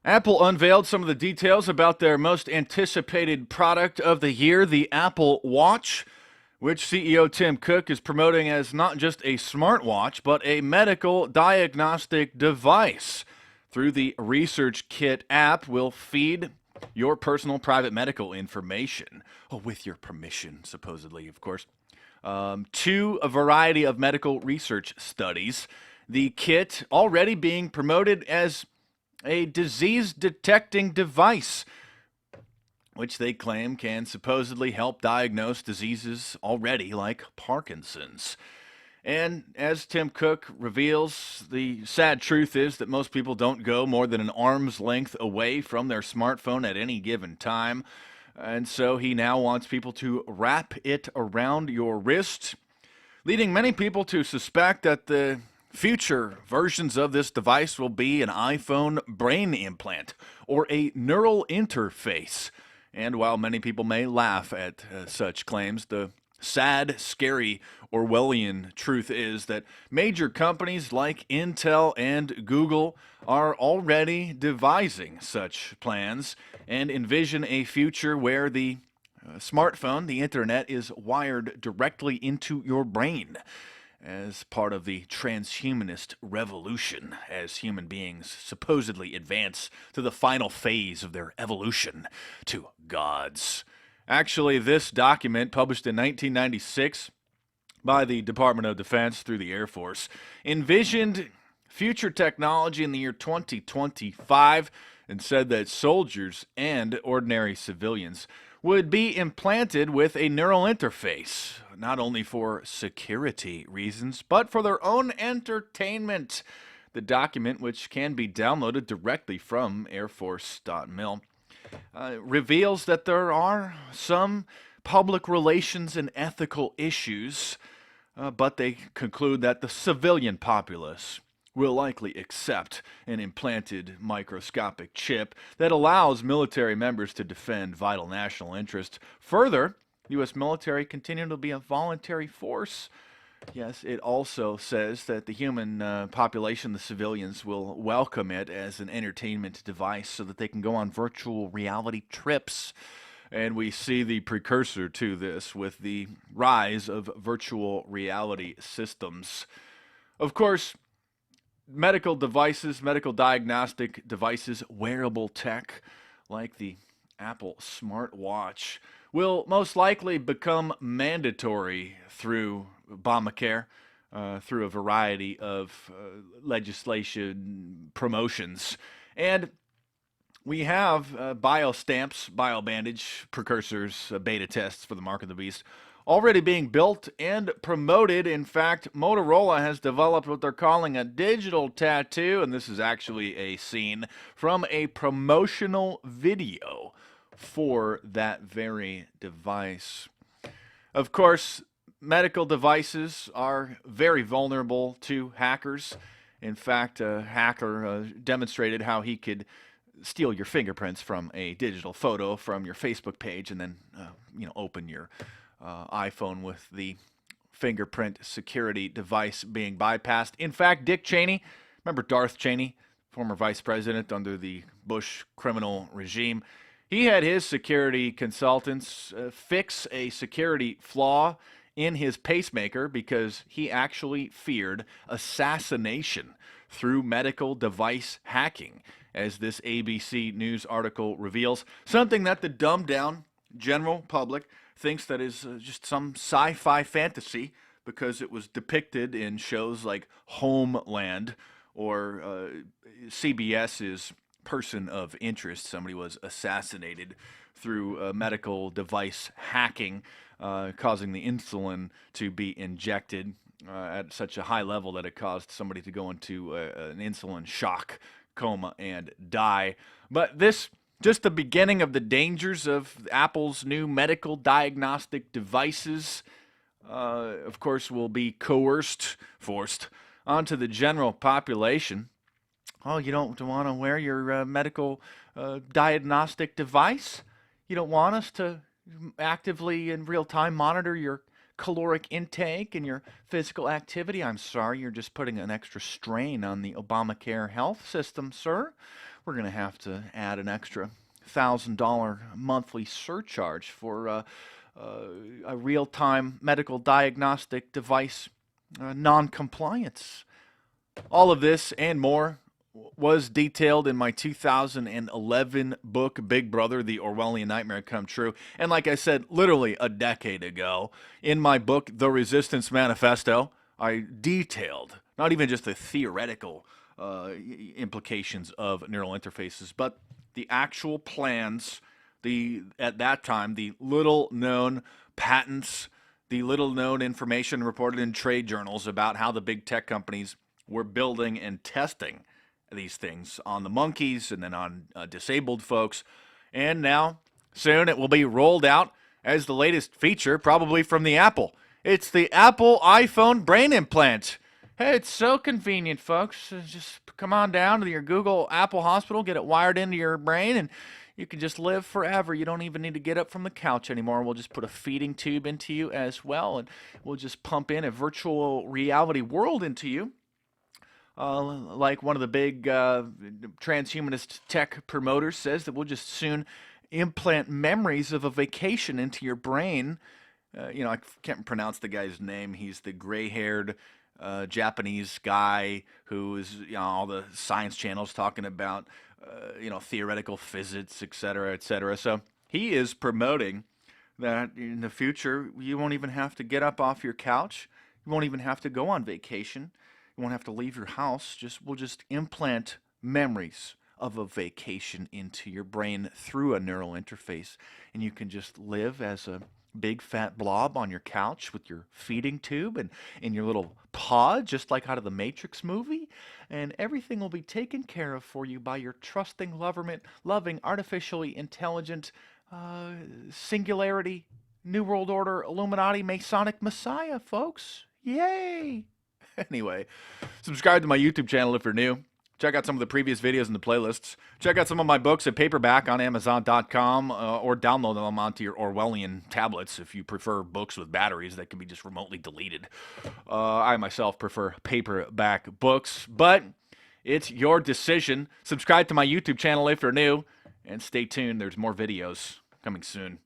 Apple unveiled some of the details about their most anticipated product of the year, the Apple Watch, which CEO Tim Cook is promoting as not just a smartwatch, but a medical diagnostic device. Through the Research Kit app, will feed your personal private medical information, with your permission, supposedly, of course, to a variety of medical research studies. The kit already being promoted as a disease detecting device, which they claim can supposedly help diagnose diseases already like Parkinson's. And as Tim Cook reveals, the sad truth is that most people don't go more than an arm's length away from their smartphone at any given time. And so he now wants people to wrap it around your wrist, leading many people to suspect that the future versions of this device will be an iPhone brain implant or a neural interface. And while many people may laugh at such claims, the sad, scary Orwellian truth is that major companies like Intel and Google are already devising such plans and envision a future where the smartphone, the internet, is wired directly into your brain as part of the transhumanist revolution, as human beings supposedly advance to the final phase of their evolution to gods. Actually, this document, published in 1996 by the Department of Defense through the Air Force, envisioned future technology in the year 2025 and said that soldiers and ordinary civilians would be implanted with a neural interface, not only for security reasons, but for their own entertainment. The document, which can be downloaded directly from airforce.mil, reveals that there are some public relations and ethical issues, but they conclude that the civilian populace will likely accept an implanted microscopic chip that allows military members to defend vital national interests. Further, the U.S. military continue to be a voluntary force. Yes, it also says that the human population, the civilians, will welcome it as an entertainment device so that they can go on virtual reality trips. And we see the precursor to this with the rise of virtual reality systems. Of course, medical devices, medical diagnostic devices, wearable tech like the Apple smartwatch will most likely become mandatory through Obamacare, through a variety of legislation promotions. And we have biostamps, biobandage, precursors, beta tests for the mark of the beast already being built and promoted. In fact, Motorola has developed what they're calling a digital tattoo, and this is actually a scene from a promotional video for that very device. Of course, medical devices are very vulnerable to hackers. In fact, a hacker demonstrated how he could steal your fingerprints from a digital photo from your Facebook page and then open your iPhone with the fingerprint security device being bypassed. In fact, Dick Cheney, remember Darth Cheney, former vice president under the Bush criminal regime, he had his security consultants fix a security flaw in his pacemaker because he actually feared assassination through medical device hacking, as this ABC News article reveals, something that the dumbed down general public thinks that is just some sci-fi fantasy because it was depicted in shows like Homeland or CBS's Person of Interest. Somebody was assassinated through medical device hacking, causing the insulin to be injected at such a high level that it caused somebody to go into an insulin shock coma and die. But this just the beginning of the dangers of Apple's new medical diagnostic devices. Of course, will be forced onto the general population. Oh, you don't want to wear your medical diagnostic device? You don't want us to actively in real time monitor your caloric intake and your physical activity? I'm sorry, you're just putting an extra strain on the Obamacare health system, sir. we're going to have to add an extra $1,000 monthly surcharge for a real-time medical diagnostic device non-compliance. All of this and more was detailed in my 2011 book, Big Brother, The Orwellian Nightmare Come True. And like I said, literally a decade ago, in my book, The Resistance Manifesto, I detailed not even just the theoretical implications of neural interfaces, but the actual plans, at that time, the little-known patents, the little-known information reported in trade journals about how the big tech companies were building and testing these things on the monkeys and then on disabled folks. And now, soon, it will be rolled out as the latest feature, probably from the Apple. It's the Apple iPhone brain implant. Hey, it's so convenient, folks. Just come on down to your Google Apple Hospital, get it wired into your brain, and you can just live forever. You don't even need to get up from the couch anymore. We'll just put a feeding tube into you as well, and we'll just pump in a virtual reality world into you. Like one of the big transhumanist tech promoters says, that we'll just soon implant memories of a vacation into your brain. I can't pronounce the guy's name. He's the gray-haired Japanese guy who is, all the science channels talking about, theoretical physics, et cetera, et cetera. So he is promoting that in the future, you won't even have to get up off your couch. You won't even have to go on vacation. You won't have to leave your house. We'll just implant memories of a vacation into your brain through a neural interface, and you can just live as a big fat blob on your couch with your feeding tube and in your little pod, just like out of the Matrix movie, and everything will be taken care of for you by your trusting, loving, artificially intelligent, singularity, New World Order, Illuminati, Masonic Messiah, folks. Yay! Anyway, subscribe to my YouTube channel if you're new. Check out some of the previous videos in the playlists. Check out some of my books at paperback on Amazon.com or download them onto your Orwellian tablets if you prefer books with batteries that can be just remotely deleted. I myself prefer paperback books, but it's your decision. Subscribe to my YouTube channel if you're new, and stay tuned. There's more videos coming soon.